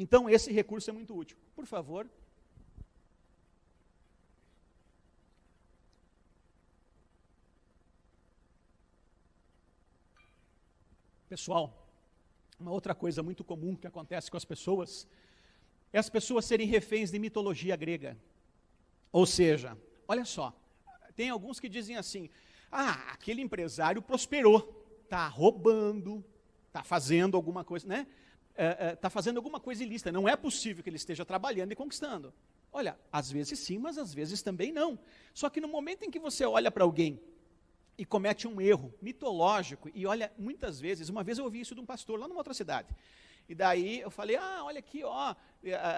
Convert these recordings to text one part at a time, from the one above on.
Então, esse recurso é muito útil. Por favor. Pessoal, uma outra coisa muito comum que acontece com as pessoas é as pessoas serem reféns de mitologia grega. Ou seja, olha só, tem alguns que dizem assim, aquele empresário prosperou, está roubando, está fazendo alguma coisa, né? Está fazendo alguma coisa ilícita, não é possível que ele esteja trabalhando e conquistando. Olha, às vezes sim, mas às vezes também não. Só que no momento em que você olha para alguém e comete um erro mitológico, e olha, muitas vezes, uma vez eu ouvi isso de um pastor lá numa outra cidade, e daí eu falei, olha aqui,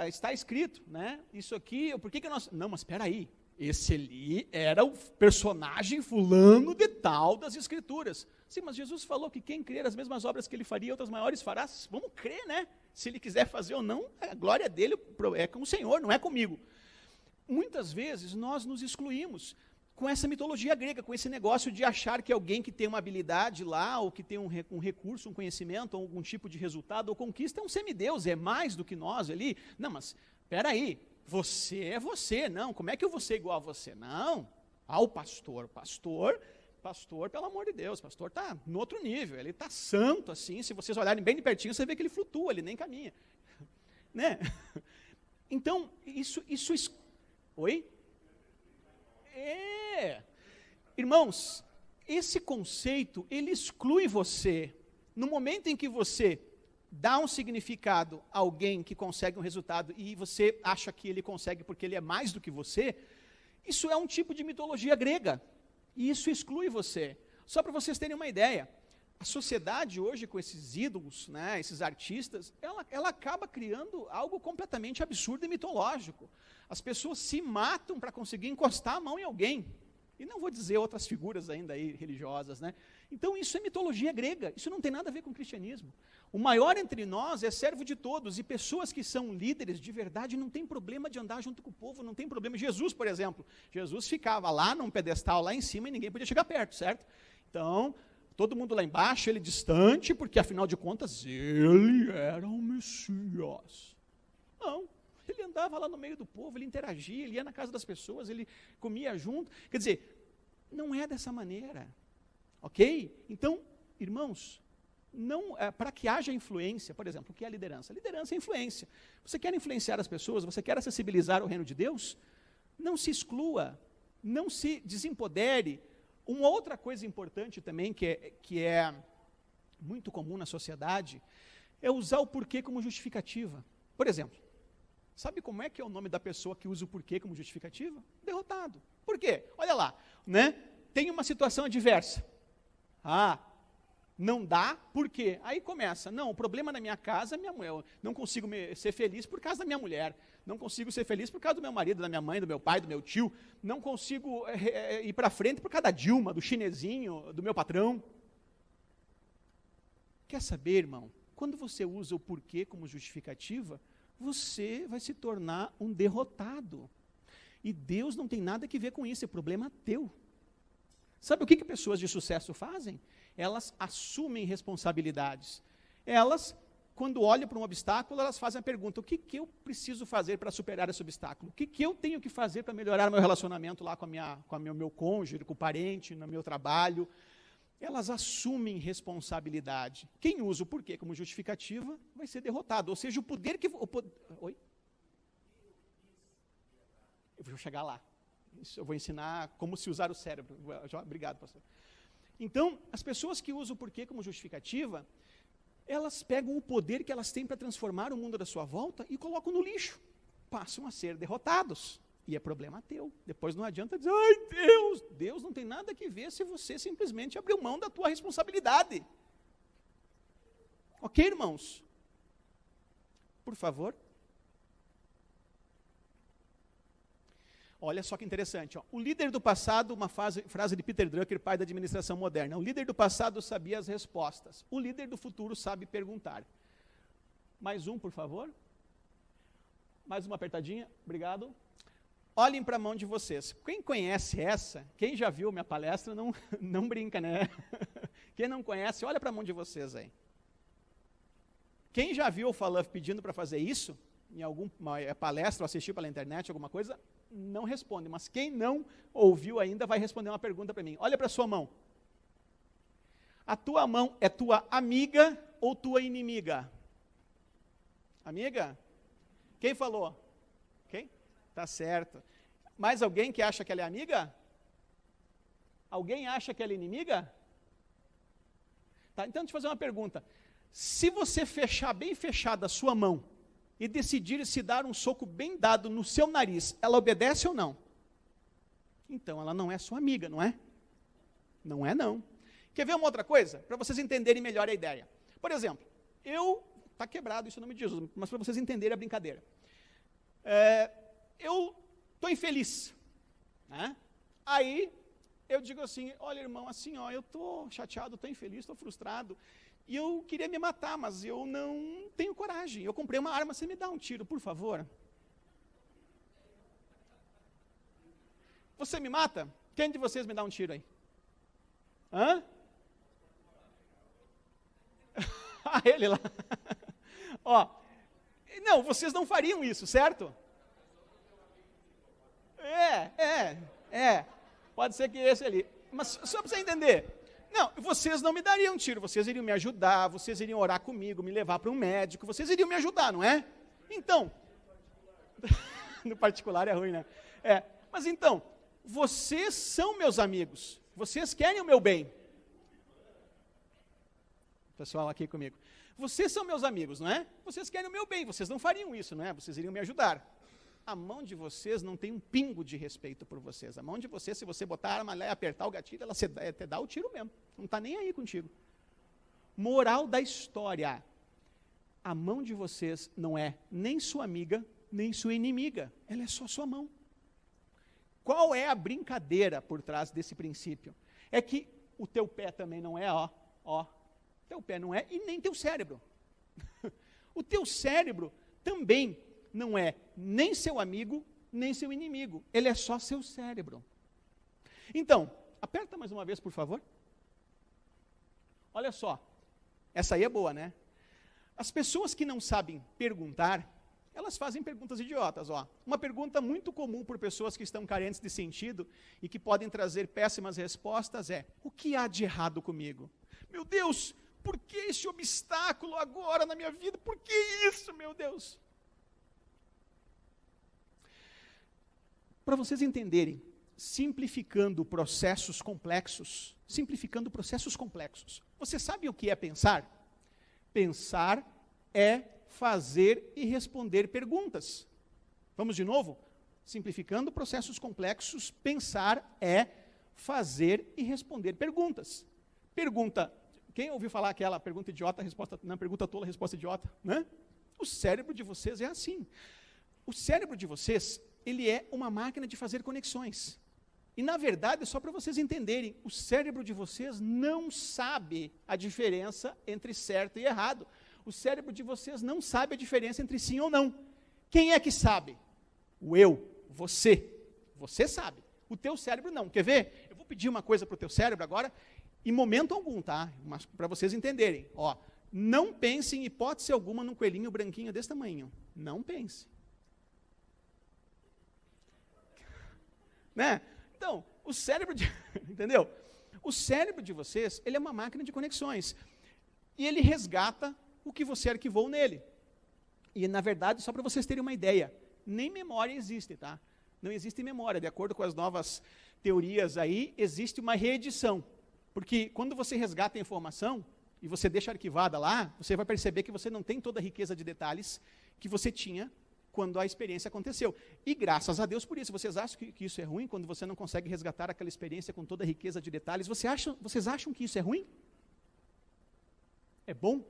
está escrito, né, isso aqui, por que nós... Não, mas espera aí, esse ali era o personagem fulano de tal das escrituras. Sim, mas Jesus falou que quem crer as mesmas obras que ele faria, outras maiores fará. Vamos crer, né? Se ele quiser fazer ou não, a glória dele é com o Senhor, não é comigo. Muitas vezes nós nos excluímos com essa mitologia grega, com esse negócio de achar que alguém que tem uma habilidade lá, ou que tem um recurso, um conhecimento, ou algum tipo de resultado ou conquista, é um semideus, é mais do que nós ali. Não, mas espera aí, você é você, não, como é que eu vou ser igual a você? Não, o pastor, pelo amor de Deus, pastor está no outro nível, ele está santo assim, se vocês olharem bem de pertinho, você vê que ele flutua, ele nem caminha. Né? Então, isso... Oi? Irmãos, esse conceito, ele exclui você. No momento em que você dá um significado a alguém que consegue um resultado e você acha que ele consegue porque ele é mais do que você, isso é um tipo de mitologia grega. E isso exclui você. Só para vocês terem uma ideia, a sociedade hoje com esses ídolos, né, esses artistas, ela acaba criando algo completamente absurdo e mitológico. As pessoas se matam para conseguir encostar a mão em alguém. E não vou dizer outras figuras ainda aí religiosas, né? Então isso é mitologia grega, isso não tem nada a ver com o cristianismo. O maior entre nós é servo de todos, e pessoas que são líderes de verdade não tem problema de andar junto com o povo, não tem problema. Jesus, por exemplo, Jesus ficava lá num pedestal lá em cima e ninguém podia chegar perto, certo? Então, todo mundo lá embaixo, ele distante, porque afinal de contas, ele era o Messias. Não, ele andava lá no meio do povo, ele interagia, ele ia na casa das pessoas, ele comia junto. Quer dizer, não é dessa maneira, ok? Então, irmãos, para que haja influência, por exemplo, o que é a liderança? A liderança é influência. Você quer influenciar as pessoas, você quer acessibilizar o reino de Deus? Não se exclua, não se desempodere. Uma outra coisa importante também, que é muito comum na sociedade, é usar o porquê como justificativa. Por exemplo, sabe como é que é o nome da pessoa que usa o porquê como justificativa? Derrotado. Por quê? Olha lá, né? Tem uma situação adversa. Não dá, por quê? Aí começa, não, o problema na minha casa é minha mulher, eu não consigo ser feliz por causa da minha mulher, não consigo ser feliz por causa do meu marido, da minha mãe, do meu pai, do meu tio, não consigo ir para frente por causa da Dilma, do chinesinho, do meu patrão. Quer saber, irmão? Quando você usa o porquê como justificativa, você vai se tornar um derrotado. E Deus não tem nada a ver com isso, é problema teu. Sabe o que pessoas de sucesso fazem? Elas assumem responsabilidades. Elas, quando olham para um obstáculo, elas fazem a pergunta, o que eu preciso fazer para superar esse obstáculo? O que eu tenho que fazer para melhorar meu relacionamento lá com o meu cônjuge, com o parente, no meu trabalho? Elas assumem responsabilidade. Quem usa o porquê como justificativa vai ser derrotado. Ou seja, o poder que... Oi? Eu vou chegar lá. Isso, eu vou ensinar como se usar o cérebro. Obrigado, pastor. Então, as pessoas que usam o porquê como justificativa, elas pegam o poder que elas têm para transformar o mundo da sua volta e colocam no lixo. Passam a ser derrotados. E é problema teu. Depois não adianta dizer, Deus não tem nada a ver se você simplesmente abriu mão da tua responsabilidade. Ok, irmãos? Por favor. Olha só que interessante. O líder do passado, uma frase de Peter Drucker, pai da administração moderna. O líder do passado sabia as respostas. O líder do futuro sabe perguntar. Mais um, por favor. Mais uma apertadinha. Obrigado. Olhem para a mão de vocês. Quem conhece essa, quem já viu minha palestra, não brinca, né? Quem não conhece, olha para a mão de vocês aí. Quem já viu o Falaf pedindo para fazer isso, em alguma palestra ou assistiu pela internet, alguma coisa, não responde. Mas quem não ouviu ainda vai responder uma pergunta para mim. Olha para a sua mão. A tua mão é tua amiga ou tua inimiga? Amiga? Quem falou? Quem? Tá certo. Mais alguém que acha que ela é amiga? Alguém acha que ela é inimiga? Tá, então, deixa eu fazer uma pergunta. Se você fechar bem fechada a sua mão e decidir se dar um soco bem dado no seu nariz, ela obedece ou não? Então, ela não é sua amiga, não é? Não é, não. Quer ver uma outra coisa? Para vocês entenderem melhor a ideia. Por exemplo, está quebrado isso em nome de Jesus, mas para vocês entenderem a brincadeira. Eu estou infeliz. Né? Aí, eu digo assim, olha irmão, assim, ó, eu estou chateado, estou infeliz, estou frustrado, e eu queria me matar, mas eu não tenho coragem. Eu comprei uma arma, você me dá um tiro, por favor? Você me mata? Quem de vocês me dá um tiro aí? Hã? Ele lá. Ó, não, vocês não fariam isso, certo? Pode ser que esse ali. Mas só para você entender. Não, vocês não me dariam um tiro, vocês iriam me ajudar, vocês iriam orar comigo, me levar para um médico, vocês iriam me ajudar, não é? Então, no particular é ruim, né? Mas então, vocês são meus amigos, vocês querem o meu bem. Pessoal aqui comigo. Vocês são meus amigos, não é? Vocês querem o meu bem, vocês não fariam isso, não é? Vocês iriam me ajudar. A mão de vocês não tem um pingo de respeito por vocês. A mão de vocês, se você botar a arma lá e apertar o gatilho, ela até dá o tiro mesmo. Não está nem aí contigo. Moral da história. A mão de vocês não é nem sua amiga, nem sua inimiga. Ela é só sua mão. Qual é a brincadeira por trás desse princípio? É que o teu pé também não é, teu pé não é, e nem teu cérebro. O teu cérebro também não é nem seu amigo, nem seu inimigo. Ele é só seu cérebro. Então, aperta mais uma vez, por favor. Olha só. Essa aí é boa, né? As pessoas que não sabem perguntar, elas fazem perguntas idiotas. Uma pergunta muito comum por pessoas que estão carentes de sentido e que podem trazer péssimas respostas é: o que há de errado comigo? Meu Deus, por que esse obstáculo agora na minha vida? Por que isso, meu Deus? Para vocês entenderem, simplificando processos complexos, você sabe o que é pensar? Pensar é fazer e responder perguntas. Vamos de novo? Simplificando processos complexos, pensar é fazer e responder perguntas. Pergunta, quem ouviu falar aquela pergunta idiota, pergunta tola, resposta idiota, né? O cérebro de vocês é assim. O cérebro de vocês, ele é uma máquina de fazer conexões. E, na verdade, só para vocês entenderem, o cérebro de vocês não sabe a diferença entre certo e errado. O cérebro de vocês não sabe a diferença entre sim ou não. Quem é que sabe? O eu, você. Você sabe. O teu cérebro não. Quer ver? Eu vou pedir uma coisa para o teu cérebro agora, em momento algum, tá? Mas para vocês entenderem. Não pense em hipótese alguma num coelhinho branquinho desse tamanho. Não pense. Né? Então, o cérebro de... entendeu? O cérebro de vocês, ele é uma máquina de conexões. E ele resgata o que você arquivou nele. E, na verdade, só para vocês terem uma ideia, nem memória existe, tá? Não existe memória. De acordo com as novas teorias aí, existe uma reedição. Porque quando você resgata a informação e você deixa arquivada lá, você vai perceber que você não tem toda a riqueza de detalhes que você tinha quando a experiência aconteceu. E graças a Deus por isso. Vocês acham que isso é ruim, quando você não consegue resgatar aquela experiência com toda a riqueza de detalhes? Vocês acham que isso é ruim? É bom?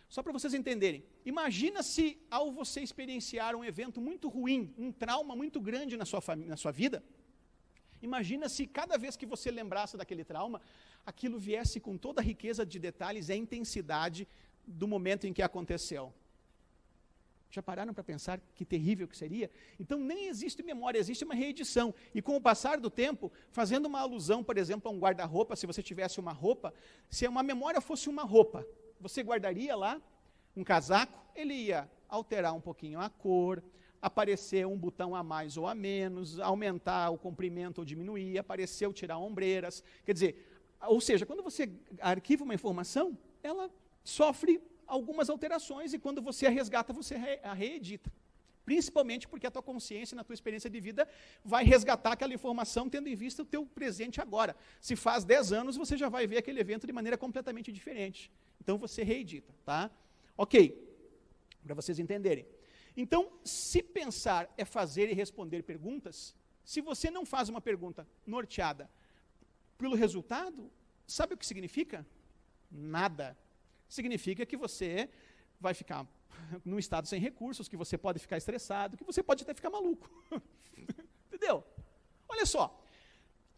Só para vocês entenderem. Imagina se, ao você experienciar um evento muito ruim, um trauma muito grande na sua vida, imagina se cada vez que você lembrasse daquele trauma, aquilo viesse com toda a riqueza de detalhes e a intensidade do momento em que aconteceu. Já pararam para pensar que terrível que seria? Então, nem existe memória, existe uma reedição. E com o passar do tempo, fazendo uma alusão, por exemplo, a um guarda-roupa, se você tivesse uma roupa, se uma memória fosse uma roupa, você guardaria lá um casaco, ele ia alterar um pouquinho a cor, aparecer um botão a mais ou a menos, aumentar o comprimento ou diminuir, aparecer ou tirar ombreiras. Quer dizer, ou seja, quando você arquiva uma informação, ela sofre algumas alterações e quando você a resgata, você a reedita. Principalmente porque a tua consciência, na tua experiência de vida, vai resgatar aquela informação tendo em vista o teu presente agora. Se faz 10 anos, você já vai ver aquele evento de maneira completamente diferente. Então você reedita, tá? Ok, para vocês entenderem. Então, se pensar é fazer e responder perguntas, se você não faz uma pergunta norteada pelo resultado, sabe o que significa? Nada. Significa que você vai ficar num estado sem recursos, que você pode ficar estressado, que você pode até ficar maluco. Entendeu? Olha só,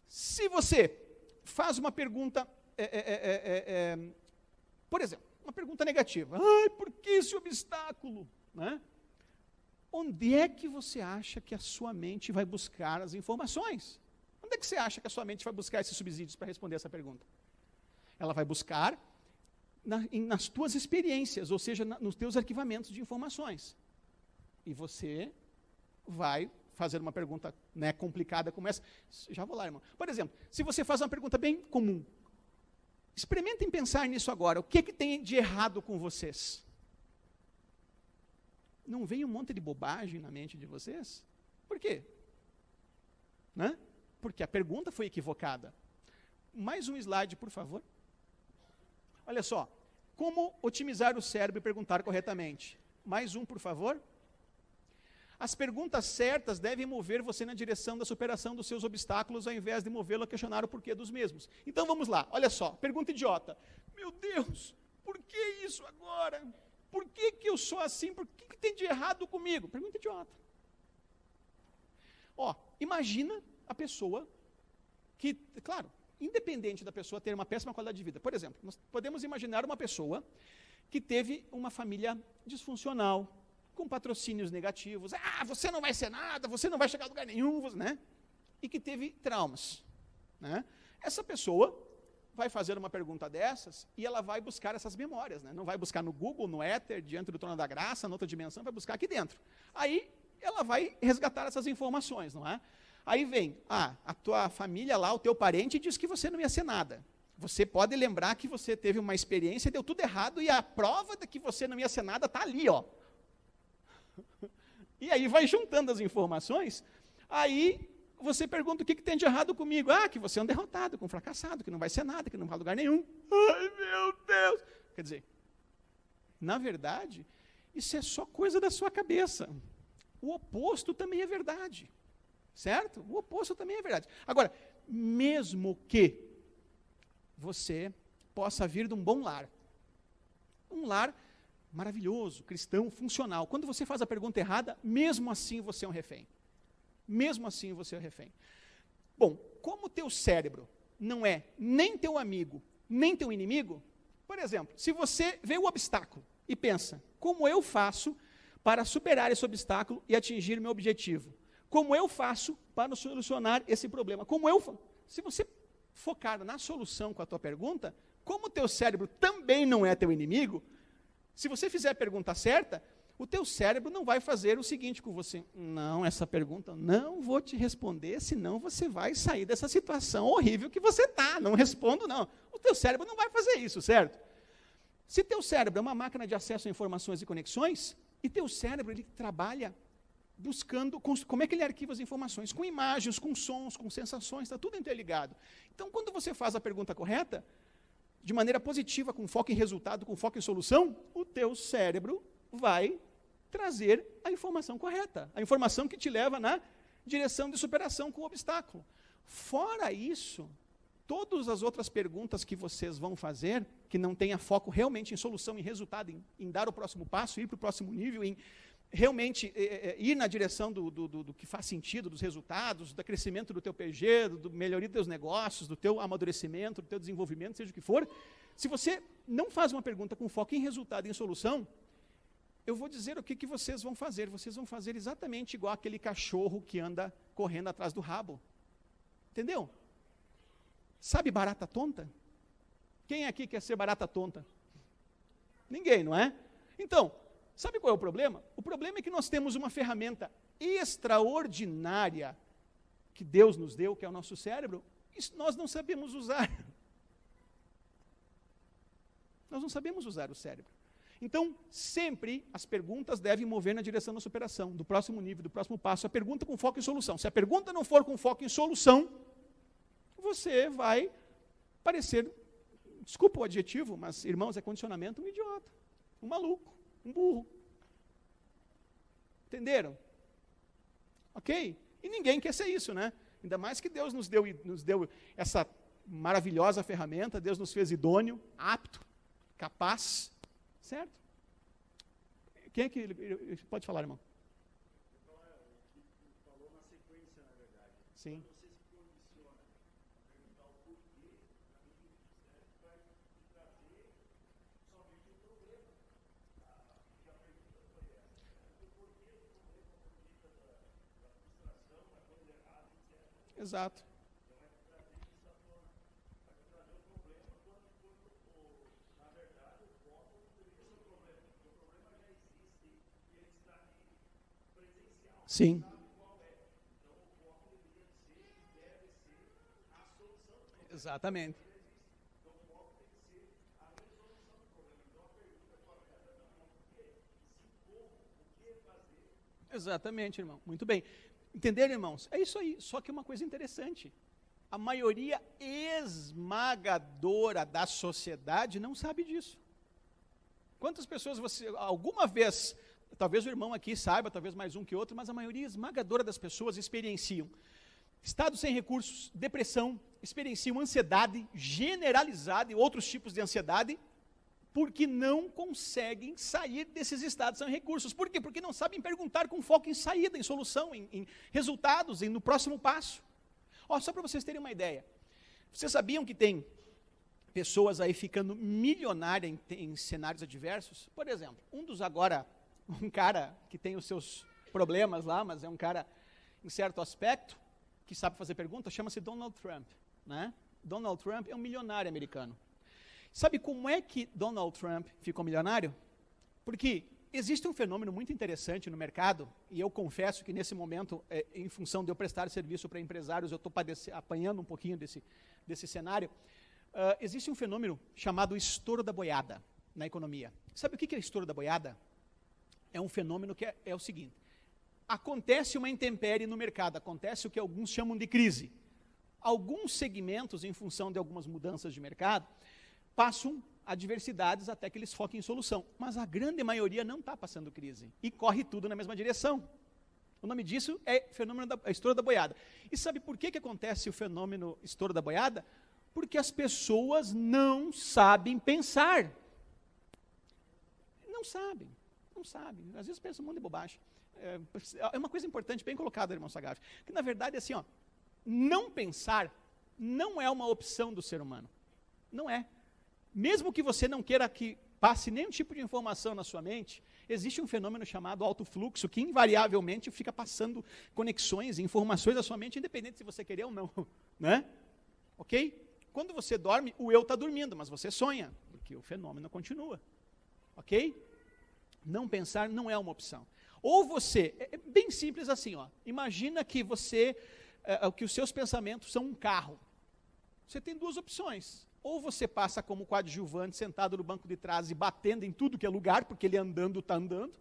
se você faz uma pergunta, por exemplo, uma pergunta negativa. Ai, por que esse obstáculo? Né? Onde é que você acha que a sua mente vai buscar as informações? Onde é que você acha que a sua mente vai buscar esses subsídios para responder essa pergunta? Ela vai buscar nas tuas experiências, ou seja, nos teus arquivamentos de informações. E você vai fazer uma pergunta complicada como essa. Já vou lá, irmão. Por exemplo, se você faz uma pergunta bem comum, experimentem pensar nisso agora. O que tem de errado com vocês? Não vem um monte de bobagem na mente de vocês? Por quê? Né? Porque a pergunta foi equivocada. Mais um slide, por favor. Olha só. Como otimizar o cérebro e perguntar corretamente? Mais um, por favor. As perguntas certas devem mover você na direção da superação dos seus obstáculos, ao invés de movê-lo a questionar o porquê dos mesmos. Então vamos lá, olha só, pergunta idiota. Meu Deus, por que isso agora? Por que eu sou assim? Por que tem de errado comigo? Pergunta idiota. Ó, imagina a pessoa que, claro, independente da pessoa ter uma péssima qualidade de vida. Por exemplo, nós podemos imaginar uma pessoa que teve uma família disfuncional, com patrocínios negativos. Ah, você não vai ser nada, você não vai chegar a lugar nenhum, né? E que teve traumas. Né? Essa pessoa vai fazer uma pergunta dessas e ela vai buscar essas memórias. Né? Não vai buscar no Google, no éter, diante do trono da graça, noutra dimensão, vai buscar aqui dentro. Aí ela vai resgatar essas informações, não é? Aí vem, a tua família lá, o teu parente disse que você não ia ser nada. Você pode lembrar que você teve uma experiência e deu tudo errado e a prova de que você não ia ser nada está ali, ó. E aí vai juntando as informações, aí você pergunta o que tem de errado comigo. Ah, que você é um derrotado, um fracassado, que não vai ser nada, que não vai a lugar nenhum. Ai, meu Deus! Quer dizer, na verdade, isso é só coisa da sua cabeça. O oposto também é verdade. Certo? O oposto também é verdade. Agora, mesmo que você possa vir de um bom lar, um lar maravilhoso, cristão, funcional, quando você faz a pergunta errada, mesmo assim você é um refém. Mesmo assim você é um refém. Bom, como o teu cérebro não é nem teu amigo, nem teu inimigo, por exemplo, se você vê o obstáculo e pensa, como eu faço para superar esse obstáculo e atingir meu objetivo? Como eu faço para solucionar esse problema? Se você focar na solução com a tua pergunta, como o teu cérebro também não é teu inimigo, se você fizer a pergunta certa, o teu cérebro não vai fazer o seguinte com você. Não, essa pergunta não vou te responder, senão você vai sair dessa situação horrível que você está. Não respondo, não. O teu cérebro não vai fazer isso, certo? Se teu cérebro é uma máquina de acesso a informações e conexões, e teu cérebro ele trabalha buscando, como é que ele arquiva as informações? Com imagens, com sons, com sensações, está tudo interligado. Então, quando você faz a pergunta correta, de maneira positiva, com foco em resultado, com foco em solução, o teu cérebro vai trazer a informação correta, a informação que te leva na direção de superação com o obstáculo. Fora isso, todas as outras perguntas que vocês vão fazer, que não tenha foco realmente em solução, em resultado, em dar o próximo passo, ir para o próximo nível, em realmente ir na direção do que faz sentido, dos resultados, do crescimento do teu PG, do melhoria dos teus negócios, do teu amadurecimento, do teu desenvolvimento, seja o que for, se você não faz uma pergunta com foco em resultado e em solução, eu vou dizer o que vocês vão fazer. Vocês vão fazer exatamente igual aquele cachorro que anda correndo atrás do rabo. Entendeu? Sabe barata tonta? Quem aqui quer ser barata tonta? Ninguém, não é? Então, sabe qual é o problema? O problema é que nós temos uma ferramenta extraordinária que Deus nos deu, que é o nosso cérebro, e nós não sabemos usar. Nós não sabemos usar o cérebro. Então, sempre as perguntas devem mover na direção da superação, do próximo nível, do próximo passo. A pergunta com foco em solução. Se a pergunta não for com foco em solução, você vai parecer, desculpa o adjetivo, mas, irmãos, é condicionamento, um idiota, um maluco, um burro. Entenderam? Ok? E ninguém quer ser isso, né? Ainda mais que Deus nos deu essa maravilhosa ferramenta, Deus nos fez idôneo, apto, capaz, certo? Quem é que pode falar, irmão? Falou na sequência, na verdade. Sim. Quando você se condiciona a perguntar o porquê, a mente vai te trazer somente o problema. Porque a pergunta foi essa. O porquê do problema, por conta da frustração, da coisa errada, etc. Exato. Então vai trazer isso à tona. Vai trazer o problema quando, na verdade, o foco não deveria ser o problema. Porque o problema já existe e ele está ali presencial. Sim. Exatamente. Exatamente, irmão. Muito bem. Entenderam, irmãos? É isso aí. Só que uma coisa interessante. A maioria esmagadora da sociedade não sabe disso. Quantas pessoas você, alguma vez, talvez o irmão aqui saiba, talvez mais um que outro, mas a maioria esmagadora das pessoas experienciam estado sem recursos, depressão, experienciam ansiedade generalizada e outros tipos de ansiedade, porque não conseguem sair desses estados sem recursos. Por quê? Porque não sabem perguntar com foco em saída, em solução, em resultados, no próximo passo. Só para vocês terem uma ideia, vocês sabiam que tem pessoas aí ficando milionárias em cenários adversos? Por exemplo, um cara que tem os seus problemas lá, mas é um cara em certo aspecto, que sabe fazer perguntas, chama-se Donald Trump, né? Donald Trump é um milionário americano. Sabe como é que Donald Trump ficou milionário? Porque existe um fenômeno muito interessante no mercado, e eu confesso que nesse momento, em função de eu prestar serviço para empresários, eu estou apanhando um pouquinho desse cenário. Existe um fenômeno chamado estouro da boiada na economia. Sabe o que é estouro da boiada? É um fenômeno que é o seguinte: acontece uma intempérie no mercado, acontece o que alguns chamam de crise. Alguns segmentos, em função de algumas mudanças de mercado, passam adversidades até que eles foquem em solução. Mas a grande maioria não está passando crise e corre tudo na mesma direção. O nome disso é fenômeno estouro da boiada. E sabe por que acontece o fenômeno estouro da boiada? Porque as pessoas não sabem pensar. Não sabem. Às vezes pensam um monte de bobagem. É uma coisa importante, bem colocada, irmão Sagaf, que na verdade, assim, não pensar não é uma opção do ser humano. Não é. Mesmo que você não queira que passe nenhum tipo de informação na sua mente, existe um fenômeno chamado alto fluxo, que invariavelmente fica passando conexões, informações da sua mente, independente se você querer ou não, né? Ok? Quando você dorme, o eu está dormindo, mas você sonha, porque o fenômeno continua. Ok? Não pensar não é uma opção. Ou você, é bem simples assim, imagina que que os seus pensamentos são um carro. Você tem duas opções. Ou você passa como coadjuvante, sentado no banco de trás e batendo em tudo que é lugar, porque ele andando está andando,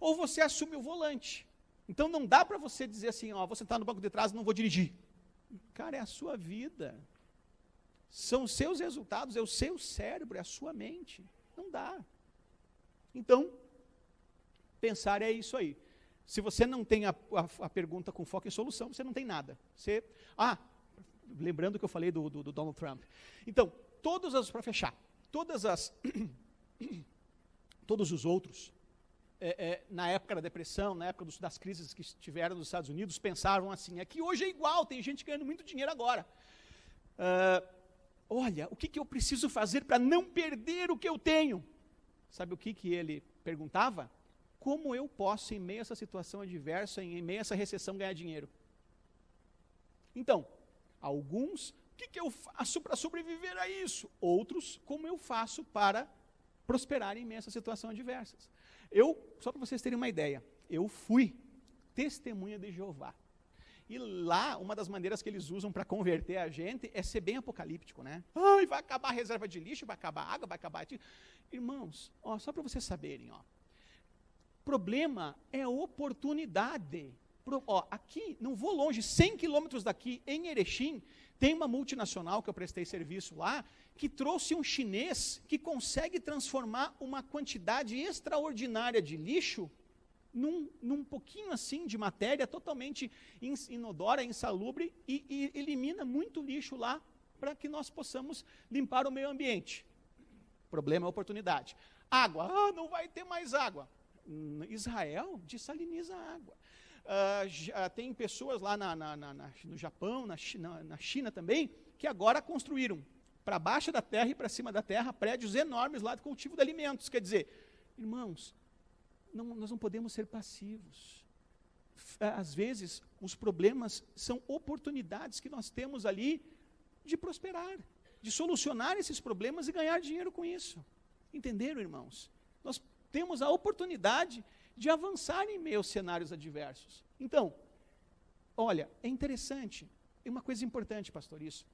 ou você assume o volante. Então não dá para você dizer assim, vou sentar no banco de trás e não vou dirigir. Cara, é a sua vida. São os seus resultados, é o seu cérebro, é a sua mente. Não dá. Então, pensar é isso aí. Se você não tem a pergunta com foco em solução, você não tem nada. Lembrando que eu falei do Donald Trump. Então, para fechar, todos os outros, na época da depressão, na época das crises que tiveram nos Estados Unidos, pensavam assim, que hoje é igual, tem gente ganhando muito dinheiro agora. Olha, o que eu preciso fazer para não perder o que eu tenho? Sabe o que ele perguntava? Como eu posso, em meio a essa situação adversa, em meio a essa recessão, ganhar dinheiro? Então, alguns, o que eu faço para sobreviver a isso? Outros, como eu faço para prosperarem em meio a essa situação adversas. Só para vocês terem uma ideia, eu fui testemunha de Jeová. E lá, uma das maneiras que eles usam para converter a gente é ser bem apocalíptico, né? Ai, vai acabar a reserva de lixo, vai acabar a água, vai acabar... Irmãos, ó, só para vocês saberem, ó, problema é oportunidade. Aqui, não vou longe, 100 quilômetros daqui, em Erechim, tem uma multinacional que eu prestei serviço lá, que trouxe um chinês que consegue transformar uma quantidade extraordinária de lixo num pouquinho assim de matéria totalmente inodora, insalubre, e elimina muito lixo lá para que nós possamos limpar o meio ambiente. Problema é oportunidade. Água, não vai ter mais água. Israel dessaliniza a água. Tem pessoas lá no Japão, na China também, que agora construíram para baixo da terra e para cima da terra prédios enormes lá de cultivo de alimentos. Quer dizer, irmãos, nós não podemos ser passivos. Às vezes, os problemas são oportunidades que nós temos ali de prosperar, de solucionar esses problemas e ganhar dinheiro com isso. Entenderam, irmãos? Nós temos a oportunidade de avançar em meio aos cenários adversos. Então, olha, é interessante, é uma coisa importante, pastor, isso.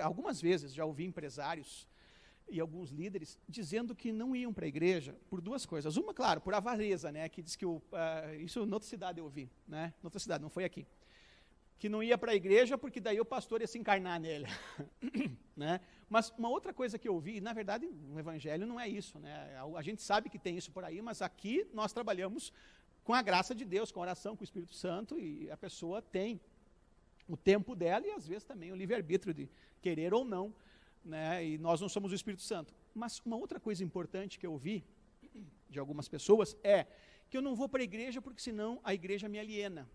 Algumas vezes já ouvi empresários e alguns líderes dizendo que não iam para a igreja por duas coisas. Uma, claro, por avareza, né, que diz que isso em outra cidade eu ouvi, né, em outra cidade, não foi aqui. Que não ia para a igreja porque daí o pastor ia se encarnar nele. Né? Mas uma outra coisa que eu ouvi, e na verdade no evangelho não é isso, né? A gente sabe que tem isso por aí, mas aqui nós trabalhamos com a graça de Deus, com a oração, com o Espírito Santo, e a pessoa tem o tempo dela e às vezes também o livre-arbítrio de querer ou não, né? E nós não somos o Espírito Santo. Mas uma outra coisa importante que eu ouvi de algumas pessoas é que eu não vou para a igreja porque senão a igreja me aliena.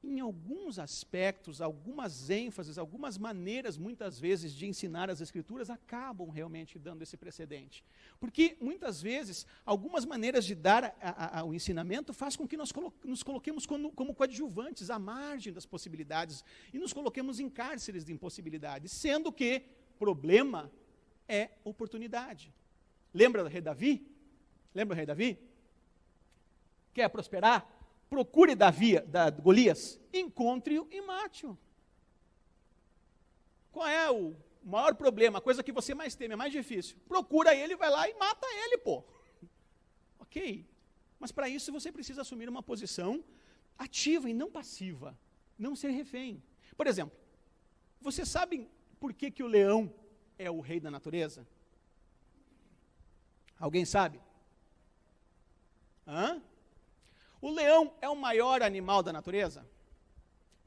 Em alguns aspectos, algumas ênfases, algumas maneiras, muitas vezes, de ensinar as Escrituras, acabam realmente dando esse precedente. Porque, muitas vezes, algumas maneiras de dar o ensinamento faz com que nós nos coloquemos como coadjuvantes, à margem das possibilidades, e nos coloquemos em cárceres de impossibilidades, sendo que problema é oportunidade. Lembra do rei Davi? Lembra do rei Davi? Quer prosperar? Procure Golias, encontre-o e mate-o. Qual é o maior problema, a coisa que você mais teme, é mais difícil? Procura ele, vai lá e mata ele, pô. Ok, mas para isso você precisa assumir uma posição ativa e não passiva, não ser refém. Por exemplo, você sabe por que o leão é o rei da natureza? Alguém sabe? O leão é o maior animal da natureza?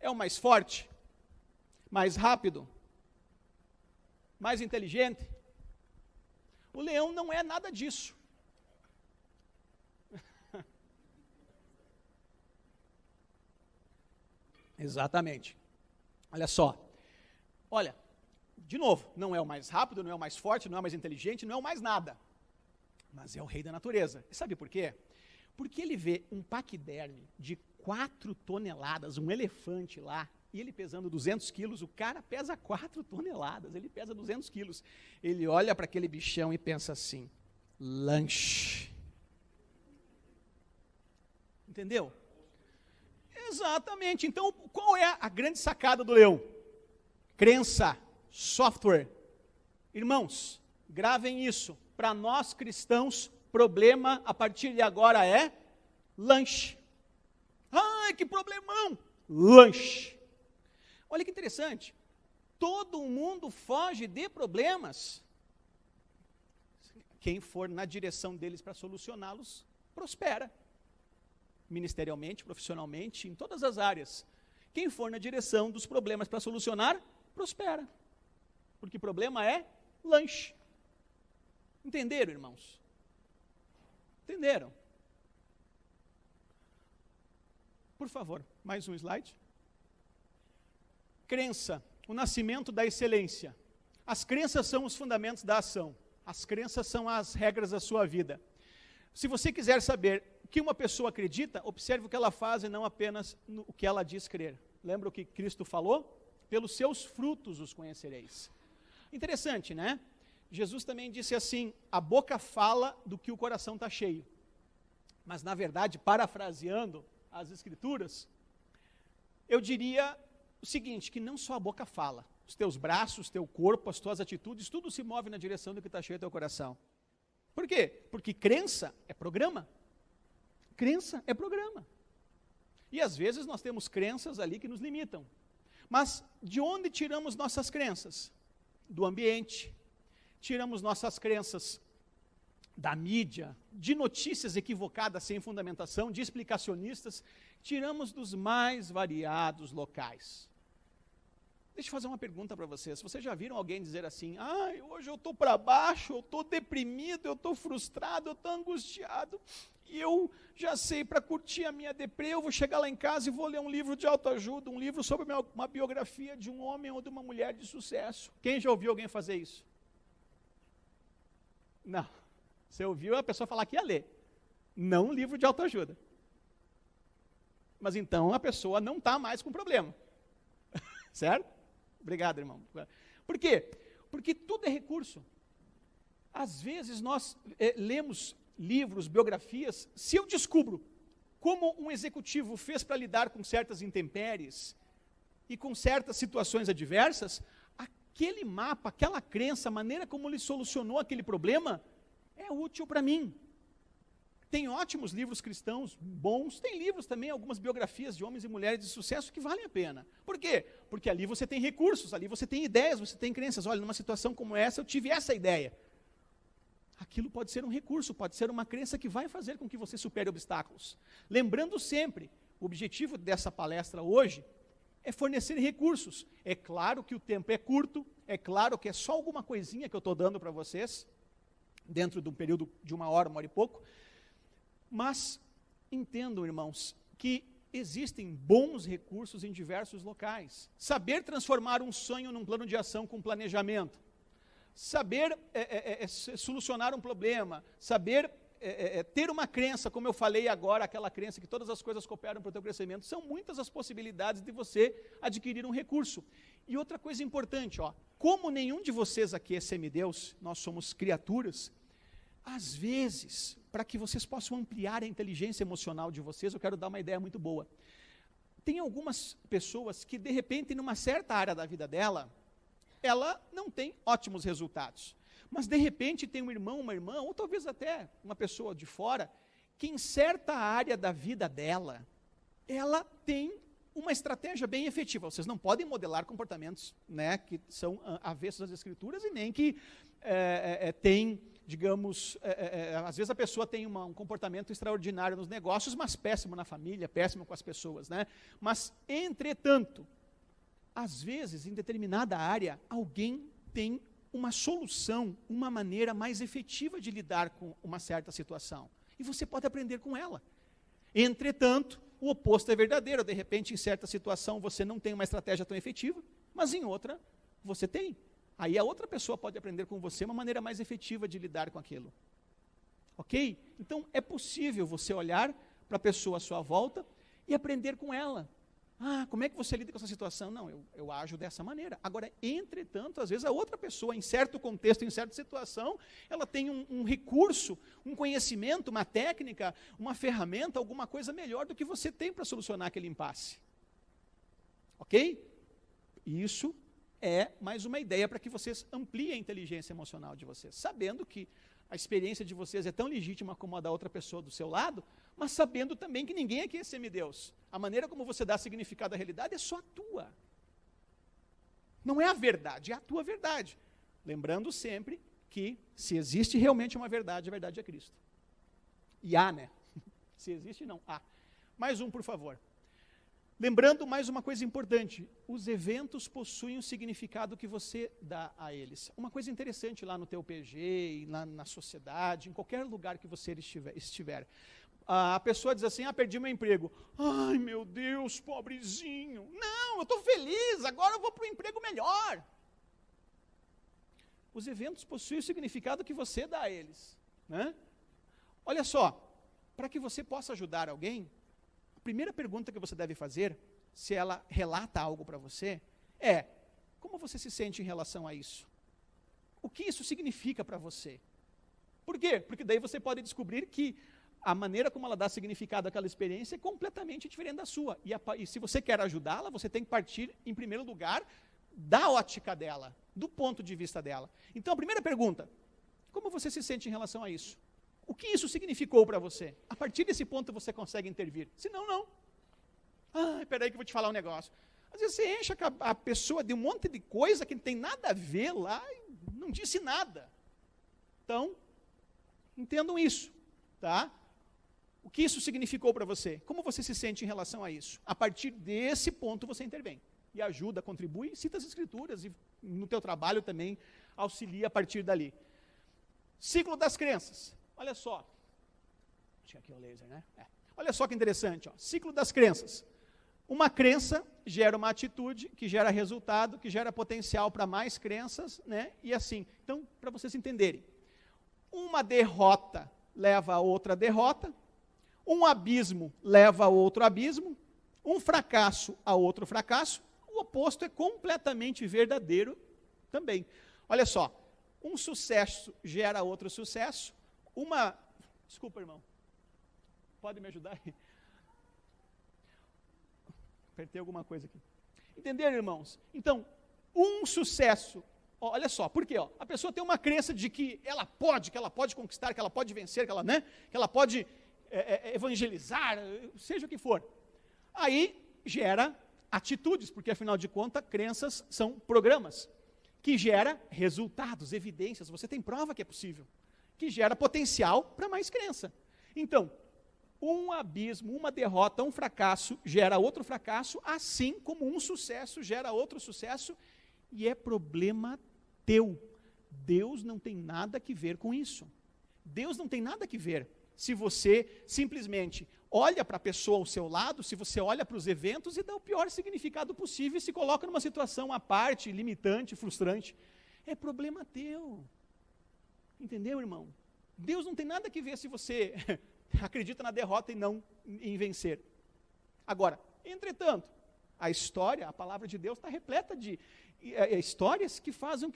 É o mais forte? Mais rápido? Mais inteligente? O leão não é nada disso. Exatamente. Olha só. Olha, de novo, não é o mais rápido, não é o mais forte, não é o mais inteligente, não é o mais nada. Mas é o rei da natureza. E sabe por quê? Porque ele vê um paquiderme de 4 toneladas, um elefante lá, e ele pesando 200 quilos, o cara pesa 4 toneladas, ele pesa 200 quilos. Ele olha para aquele bichão e pensa assim, lanche. Entendeu? Exatamente. Então, qual é a grande sacada do leão? Crença, software. Irmãos, gravem isso. Para nós cristãos, problema, a partir de agora, é lanche. Ai, que problemão! Lanche. Olha que interessante. Todo mundo foge de problemas. Quem for na direção deles para solucioná-los, prospera. Ministerialmente, profissionalmente, em todas as áreas. Quem for na direção dos problemas para solucionar, prospera. Porque problema é lanche. Entenderam, irmãos? Entenderam? Por favor, mais um slide. Crença, o nascimento da excelência. As crenças são os fundamentos da ação. As crenças são as regras da sua vida. Se você quiser saber o que uma pessoa acredita, observe o que ela faz e não apenas o que ela diz crer. Lembra o que Cristo falou? Pelos seus frutos os conhecereis. Interessante, né? Jesus também disse assim, a boca fala do que o coração está cheio. Mas, na verdade, parafraseando as Escrituras, eu diria o seguinte, que não só a boca fala, os teus braços, teu corpo, as tuas atitudes, tudo se move na direção do que está cheio do teu coração. Por quê? Porque crença é programa. Crença é programa. E às vezes nós temos crenças ali que nos limitam. Mas de onde tiramos nossas crenças? Do ambiente. Tiramos nossas crenças da mídia, de notícias equivocadas sem fundamentação, de explicacionistas. Tiramos dos mais variados locais. Deixa eu fazer uma pergunta para vocês. Vocês já viram alguém dizer assim, hoje eu estou para baixo, eu estou deprimido, eu estou frustrado, eu estou angustiado, e eu já sei, para curtir a minha deprê, eu vou chegar lá em casa e vou ler um livro de autoajuda, um livro sobre uma biografia de um homem ou de uma mulher de sucesso. Quem já ouviu alguém fazer isso? Não. Você ouviu a pessoa falar que ia ler, não um livro de autoajuda. Mas então a pessoa não está mais com problema. Certo? Obrigado, irmão. Por quê? Porque tudo é recurso. Às vezes nós lemos livros, biografias, se eu descubro como um executivo fez para lidar com certas intempéries e com certas situações adversas, aquele mapa, aquela crença, a maneira como ele solucionou aquele problema, é útil para mim. Tem ótimos livros cristãos, bons, tem livros também, algumas biografias de homens e mulheres de sucesso que valem a pena. Por quê? Porque ali você tem recursos, ali você tem ideias, você tem crenças. Olha, numa situação como essa, eu tive essa ideia. Aquilo pode ser um recurso, pode ser uma crença que vai fazer com que você supere obstáculos. Lembrando sempre, o objetivo dessa palestra hoje é fornecer recursos. É claro que o tempo é curto, é claro que é só alguma coisinha que eu estou dando para vocês, dentro de um período de uma hora e pouco, mas entendam, irmãos, que existem bons recursos em diversos locais. Saber transformar um sonho num plano de ação com planejamento, saber solucionar um problema, saber ter uma crença, como eu falei agora, aquela crença que todas as coisas cooperam para o teu crescimento, são muitas as possibilidades de você adquirir um recurso. E outra coisa importante, como nenhum de vocês aqui é semideus, nós somos criaturas, às vezes, para que vocês possam ampliar a inteligência emocional de vocês, eu quero dar uma ideia muito boa. Tem algumas pessoas que, de repente, numa certa área da vida dela, ela não tem ótimos resultados. Mas, de repente, tem um irmão, uma irmã, ou talvez até uma pessoa de fora, que em certa área da vida dela, ela tem uma estratégia bem efetiva. Vocês não podem modelar comportamentos, né, que são avessos às Escrituras e nem que tem, digamos, às vezes a pessoa tem um comportamento extraordinário nos negócios, mas péssimo na família, péssimo com as pessoas, né? Mas, entretanto, às vezes, em determinada área, alguém tem uma solução, uma maneira mais efetiva de lidar com uma certa situação. E você pode aprender com ela. Entretanto, o oposto é verdadeiro. De repente, em certa situação, você não tem uma estratégia tão efetiva, mas em outra, você tem. Aí a outra pessoa pode aprender com você uma maneira mais efetiva de lidar com aquilo. Ok? Então, é possível você olhar para a pessoa à sua volta e aprender com ela. Como é que você lida com essa situação? Não, eu ajo dessa maneira. Agora, entretanto, às vezes a outra pessoa, em certo contexto, em certa situação, ela tem um recurso, um conhecimento, uma técnica, uma ferramenta, alguma coisa melhor do que você tem para solucionar aquele impasse. Ok? Isso é mais uma ideia para que vocês ampliem a inteligência emocional de vocês, sabendo que a experiência de vocês é tão legítima como a da outra pessoa do seu lado, mas sabendo também que ninguém aqui é semideus. A maneira como você dá significado à realidade é só a tua. Não é a verdade, é a tua verdade. Lembrando sempre que se existe realmente uma verdade, a verdade é Cristo. E há, né? Se existe, não há. Mais um, por favor. Lembrando mais uma coisa importante, os eventos possuem um significado que você dá a eles. Uma coisa interessante lá no teu PG, na sociedade, em qualquer lugar que você estiver. A pessoa diz assim, perdi meu emprego. Ai, meu Deus, pobrezinho. Não, eu estou feliz, agora eu vou para um emprego melhor. Os eventos possuem o significado que você dá a eles, né? Olha só, para que você possa ajudar alguém, a primeira pergunta que você deve fazer, se ela relata algo para você, é: como você se sente em relação a isso? o que isso significa para você. Por quê? Porque daí você pode descobrir que a maneira como ela dá significado àquela experiência é completamente diferente da sua. E se você quer ajudá-la, você tem que partir, em primeiro lugar, da ótica dela, do ponto de vista dela. Então, a primeira pergunta, como você se sente em relação a isso? O que isso significou para você? A partir desse ponto você consegue intervir. Se não, não. Espera aí que eu vou te falar um negócio. Às vezes você enche a pessoa de um monte de coisa que não tem nada a ver lá e não disse nada. Então, entendam isso, tá? O que isso significou para você? Como você se sente em relação a isso? A partir desse ponto você intervém. E ajuda, contribui, cita as escrituras e no teu trabalho também auxilia a partir dali. Ciclo das crenças. Olha só. Tinha aqui o laser, né? Olha só que interessante. Ó. Ciclo das crenças. Uma crença gera uma atitude, que gera resultado, que gera potencial para mais crenças, né? E assim. Então, para vocês entenderem. Uma derrota leva a outra derrota. Um abismo leva a outro abismo. Um fracasso a outro fracasso. O oposto é completamente verdadeiro também. Olha só. Um sucesso gera outro sucesso. Desculpa, irmão. Pode me ajudar aí? Apertei alguma coisa aqui. Entenderam, irmãos? Então, um sucesso. Olha só, por quê? A pessoa tem uma crença de que ela pode conquistar, que ela pode vencer, que ela pode evangelizar, seja o que for. Aí gera atitudes, porque afinal de contas, crenças são programas, que gera resultados, evidências, você tem prova que é possível, que gera potencial para mais crença. Então, um abismo, uma derrota, um fracasso gera outro fracasso, assim como um sucesso gera outro sucesso, e é problema teu. Deus não tem nada que ver com isso. Deus não tem nada que ver. Se você simplesmente olha para a pessoa ao seu lado, se você olha para os eventos e dá o pior significado possível e se coloca numa situação à parte, limitante, frustrante, é problema teu. Entendeu, irmão? Deus não tem nada que ver se você acredita na derrota e não em vencer. Agora, entretanto, a história, a palavra de Deus está repleta de histórias que fazem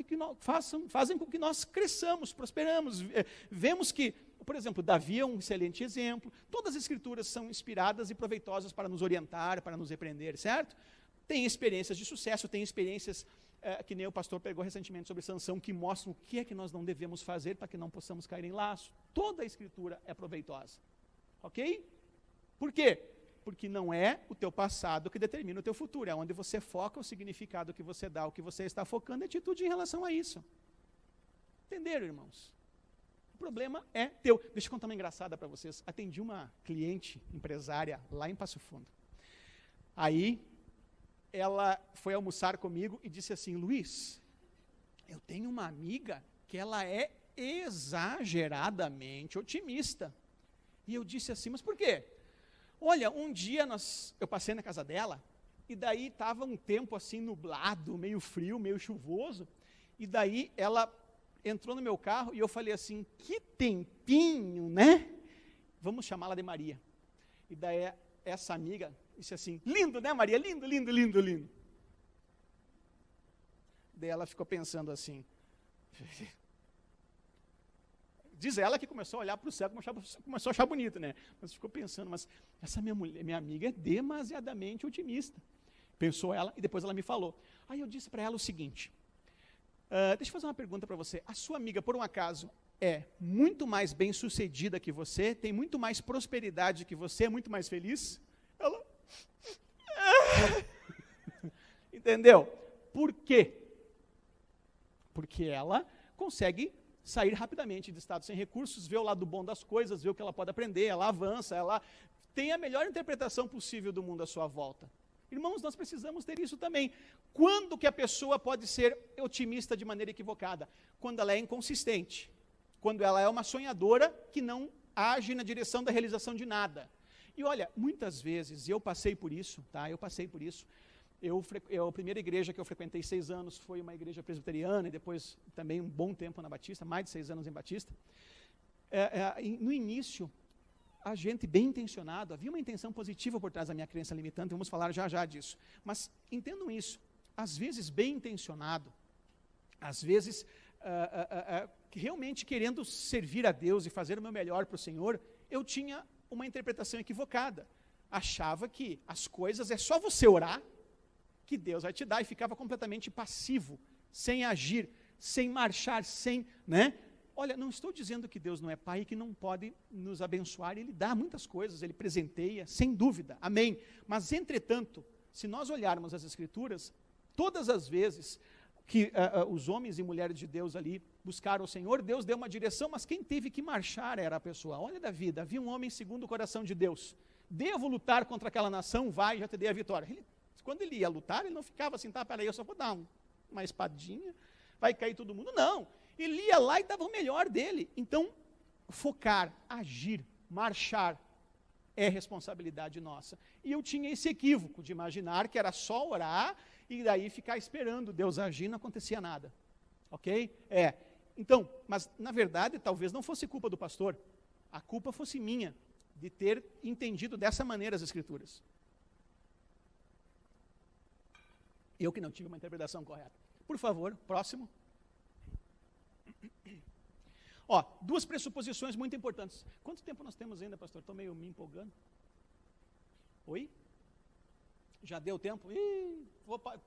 com que nós cresçamos, prosperamos. Vemos que, por exemplo, Davi é um excelente exemplo. Todas as escrituras são inspiradas e proveitosas para nos orientar, para nos repreender, certo? Tem experiências de sucesso, tem experiências que nem o pastor pregou recentemente sobre Sansão, que mostram o que é que nós não devemos fazer para que não possamos cair em laço. Toda a escritura é proveitosa. Ok? Por quê? Porque não é o teu passado que determina o teu futuro, é onde você foca o significado que você dá, o que você está focando, é atitude em relação a isso. Entenderam, irmãos? O problema é teu. Deixa eu contar uma engraçada para vocês. Atendi uma cliente empresária lá em Passo Fundo. Aí, ela foi almoçar comigo e disse assim, Luiz, eu tenho uma amiga que ela é exageradamente otimista. E eu disse assim, mas por quê? Olha, um dia eu passei na casa dela, e daí estava um tempo assim nublado, meio frio, meio chuvoso, e daí ela entrou no meu carro e eu falei assim, que tempinho, né? Vamos chamá-la de Maria. E daí essa amiga disse assim, lindo, né, Maria? Lindo, lindo, lindo, lindo. Daí ela ficou pensando assim, diz ela que começou a olhar para o céu, começou a achar bonito, né? Mas ficou pensando, mas essa minha amiga é demasiadamente otimista. Pensou ela, e depois ela me falou. Aí eu disse para ela o seguinte, deixa eu fazer uma pergunta para você. A sua amiga, por um acaso, é muito mais bem-sucedida que você, tem muito mais prosperidade que você, é muito mais feliz? Ela... Entendeu? Por quê? Porque ela consegue sair rapidamente de estado sem recursos, ver o lado bom das coisas, ver o que ela pode aprender, ela avança, ela tem a melhor interpretação possível do mundo à sua volta. Irmãos, nós precisamos ter isso também. Quando que a pessoa pode ser otimista de maneira equivocada? Quando ela é inconsistente. Quando ela é uma sonhadora que não age na direção da realização de nada. E olha, muitas vezes, e eu passei por isso, tá? Eu passei por isso. A primeira igreja que eu frequentei 6 anos foi uma igreja presbiteriana, e depois também um bom tempo na Batista, mais de 6 anos em Batista. No início, a gente bem intencionado, havia uma intenção positiva por trás da minha crença limitante, vamos falar já já disso. Mas entendam isso, às vezes bem intencionado, às vezes realmente querendo servir a Deus e fazer o meu melhor para o Senhor, eu tinha uma interpretação equivocada. Achava que as coisas é só você orar que Deus vai te dar, e ficava completamente passivo, sem agir, sem marchar, sem, né? Olha, não estou dizendo que Deus não é Pai e que não pode nos abençoar, Ele dá muitas coisas, Ele presenteia, sem dúvida, amém. Mas, entretanto, se nós olharmos as Escrituras, todas as vezes que os homens e mulheres de Deus ali buscaram o Senhor, Deus deu uma direção, mas quem teve que marchar era a pessoa. Olha Davi, Davi, um homem segundo o coração de Deus. Devo lutar contra aquela nação? Vai, já te dei a vitória. Quando ele ia lutar, ele não ficava assim, tá, peraí, eu só vou dar uma espadinha, vai cair todo mundo. Não, ele ia lá e dava o melhor dele. Então, focar, agir, marchar, é responsabilidade nossa. E eu tinha esse equívoco de imaginar que era só orar e daí ficar esperando Deus agir, não acontecia nada. Ok? Então, mas na verdade, talvez não fosse culpa do pastor, a culpa fosse minha, de ter entendido dessa maneira as Escrituras. Eu que não tive uma interpretação correta. Por favor, próximo. Duas pressuposições muito importantes. Quanto tempo nós temos ainda, pastor? Estou meio me empolgando. Oi? Já deu tempo?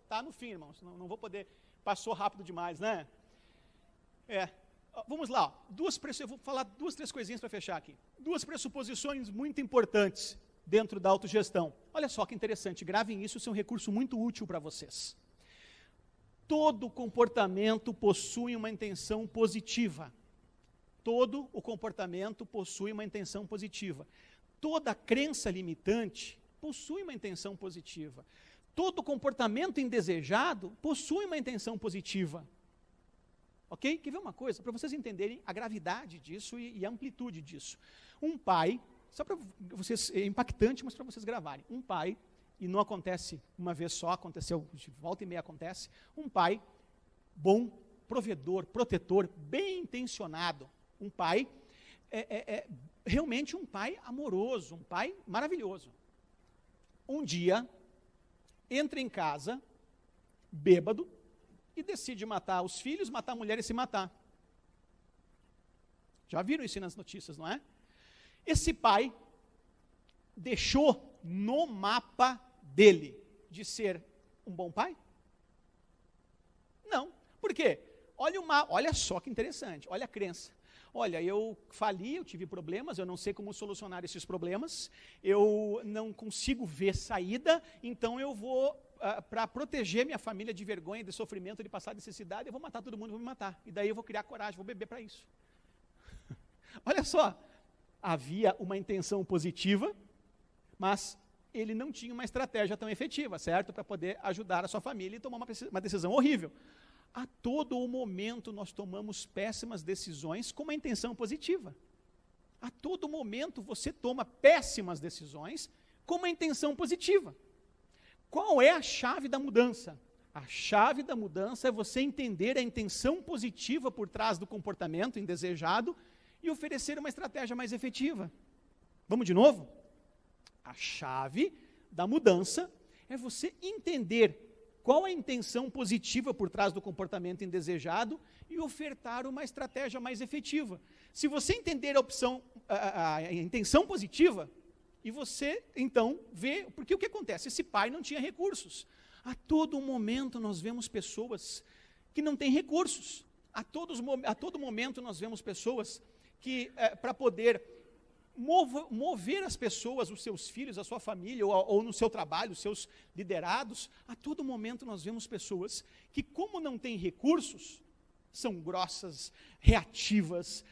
Tá no fim, irmãos. Não vou poder. Passou rápido demais, né? Vamos lá. Eu vou falar 2, 3 coisinhas para fechar aqui. 2 pressuposições muito importantes dentro da autogestão. Olha só que interessante, gravem isso, isso é um recurso muito útil para vocês. Todo comportamento possui uma intenção positiva. Todo o comportamento possui uma intenção positiva. Toda crença limitante possui uma intenção positiva. Todo comportamento indesejado possui uma intenção positiva. Ok? Quer ver uma coisa? Para vocês entenderem a gravidade disso e a amplitude disso. Um pai, só para vocês, é impactante, mas para vocês gravarem. Um pai, e não acontece uma vez só, aconteceu, de volta e meia acontece, um pai bom, provedor, protetor, bem intencionado, um pai, realmente um pai amoroso, um pai maravilhoso. Um dia, entra em casa, bêbado, e decide matar os filhos, matar a mulher e se matar. Já viram isso nas notícias, não é? Esse pai deixou no mapa dele de ser um bom pai? Não. Por quê? Olha só que interessante, olha a crença. Olha, eu fali, eu tive problemas, eu não sei como solucionar esses problemas, eu não consigo ver saída, então eu vou, para proteger minha família de vergonha, de sofrimento, de passar necessidade, eu vou matar todo mundo, vou me matar. E daí eu vou criar coragem, vou beber para isso. Olha só, havia uma intenção positiva, mas ele não tinha uma estratégia tão efetiva, certo? Para poder ajudar a sua família e tomar uma decisão horrível. A todo o momento nós tomamos péssimas decisões com uma intenção positiva. A todo momento você toma péssimas decisões com uma intenção positiva. Qual é a chave da mudança? A chave da mudança é você entender a intenção positiva por trás do comportamento indesejado e oferecer uma estratégia mais efetiva. Vamos de novo? A chave da mudança é você entender qual a intenção positiva por trás do comportamento indesejado e ofertar uma estratégia mais efetiva. Se você entender a intenção positiva, e você, então, vê, porque o que acontece? Esse pai não tinha recursos. A todo momento nós vemos pessoas que não têm recursos. A todo momento nós vemos pessoas que, para poder mover as pessoas, os seus filhos, a sua família, ou no seu trabalho, os seus liderados, a todo momento nós vemos pessoas que, como não têm recursos, são grossas, reativas,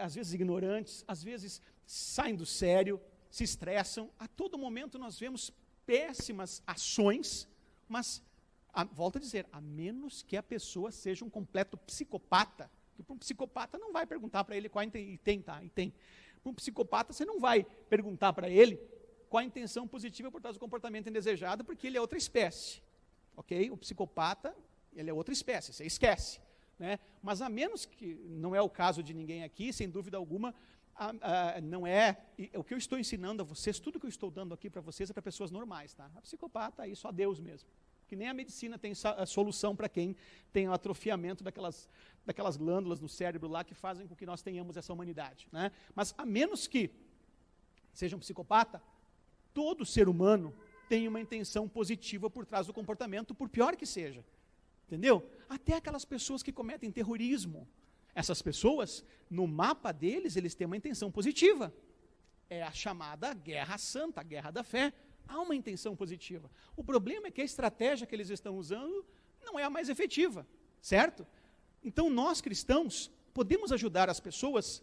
às vezes ignorantes, às vezes saem do sério, se estressam. A todo momento nós vemos péssimas ações, mas, volto a dizer, a menos que a pessoa seja um completo psicopata, porque um psicopata não vai perguntar para ele qual tem. Para um psicopata, você não vai perguntar para ele qual a intenção positiva por trás do comportamento indesejado, porque ele é outra espécie, ok? O psicopata, ele é outra espécie, você esquece, né? Mas a menos que, não é o caso de ninguém aqui, sem dúvida alguma, não é, o que eu estou ensinando a vocês, tudo que eu estou dando aqui para vocês é para pessoas normais, tá? A psicopata, aí só Deus mesmo. Que nem a medicina tem a solução para quem tem o atrofiamento daquelas glândulas no cérebro lá que fazem com que nós tenhamos essa humanidade, né? Mas a menos que seja um psicopata, todo ser humano tem uma intenção positiva por trás do comportamento, por pior que seja, entendeu? Até aquelas pessoas que cometem terrorismo, essas pessoas, no mapa deles, eles têm uma intenção positiva, é a chamada guerra santa, a guerra da fé, há uma intenção positiva. O problema é que a estratégia que eles estão usando não é a mais efetiva, certo? Então nós cristãos podemos ajudar as pessoas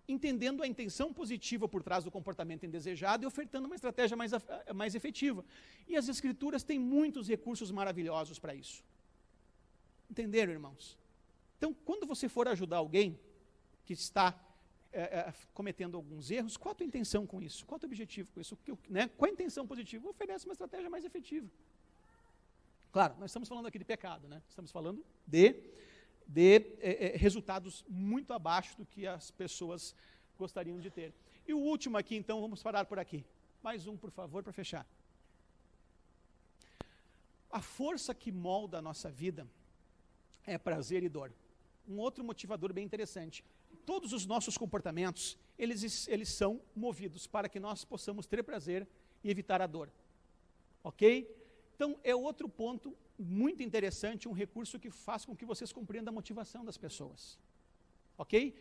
entendendo a intenção positiva por trás do comportamento indesejado e ofertando uma estratégia mais efetiva. E as Escrituras têm muitos recursos maravilhosos para isso. Entenderam, irmãos? Então, quando você for ajudar alguém que está cometendo alguns erros, qual a tua intenção com isso? Qual o teu objetivo com isso? Né? Qual a intenção positiva? Oferece uma estratégia mais efetiva. Claro, nós estamos falando aqui de pecado, né? Estamos falando de resultados muito abaixo do que as pessoas gostariam de ter. E o último aqui, então, vamos parar por aqui. Mais um, por favor, para fechar. A força que molda a nossa vida é prazer e dor. Um outro motivador bem interessante. Todos os nossos comportamentos, eles são movidos para que nós possamos ter prazer e evitar a dor. Ok? Então, é outro ponto muito interessante, um recurso que faz com que vocês compreendam a motivação das pessoas. Ok?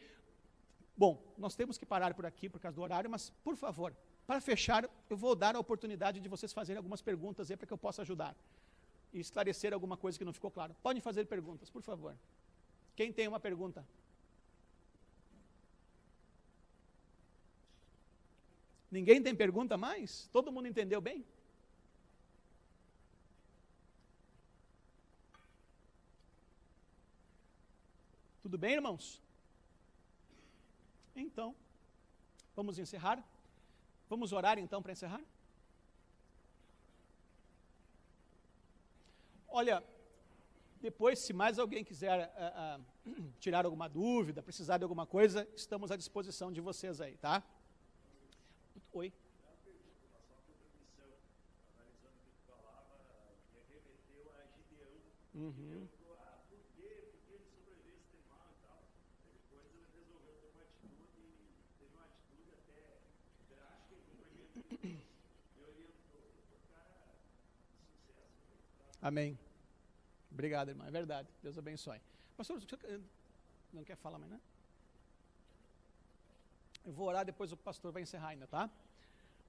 Bom, nós temos que parar por aqui por causa do horário, mas, por favor, para fechar, eu vou dar a oportunidade de vocês fazerem algumas perguntas aí para que eu possa ajudar e esclarecer alguma coisa que não ficou claro. Podem fazer perguntas, por favor. Quem tem uma pergunta? Ninguém tem pergunta mais? Todo mundo entendeu bem? Tudo bem, irmãos? Então, vamos encerrar? Vamos orar então para encerrar? Olha, depois, se mais alguém quiser tirar alguma dúvida, precisar de alguma coisa, estamos à disposição de vocês aí, tá? Oi? Uhum. Amém. Obrigado, irmão. É verdade. Deus abençoe. Pastor, você não quer falar mais, né? Eu vou orar, depois o pastor vai encerrar ainda, tá?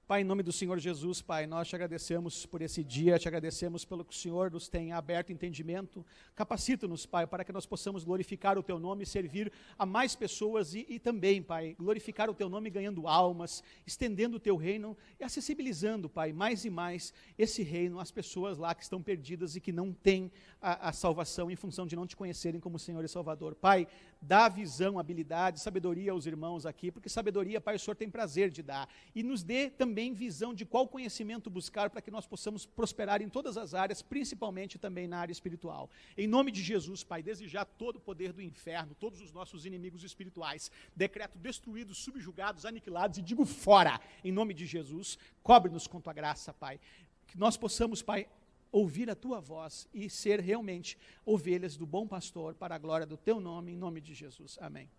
Pai, em nome do Senhor Jesus, Pai, nós te agradecemos por esse dia, te agradecemos pelo que o Senhor nos tem aberto entendimento. Capacita-nos, Pai, para que nós possamos glorificar o Teu nome, servir a mais pessoas e também, Pai, glorificar o Teu nome ganhando almas, estendendo o Teu reino e acessibilizando, Pai, mais e mais esse reino às pessoas lá que estão perdidas e que não têm a salvação em função de não Te conhecerem como Senhor e Salvador. Pai, dá visão, habilidade, sabedoria aos irmãos aqui, porque sabedoria, Pai, o Senhor tem prazer de dar. E nos dê também visão de qual conhecimento buscar para que nós possamos prosperar em todas as áreas, principalmente também na área espiritual. Em nome de Jesus, Pai, desejar todo o poder do inferno, todos os nossos inimigos espirituais, decreto destruídos, subjugados, aniquilados e digo fora, em nome de Jesus, cobre-nos com Tua graça, Pai, que nós possamos, Pai, ouvir a Tua voz e ser realmente ovelhas do bom pastor para a glória do Teu nome, em nome de Jesus. Amém.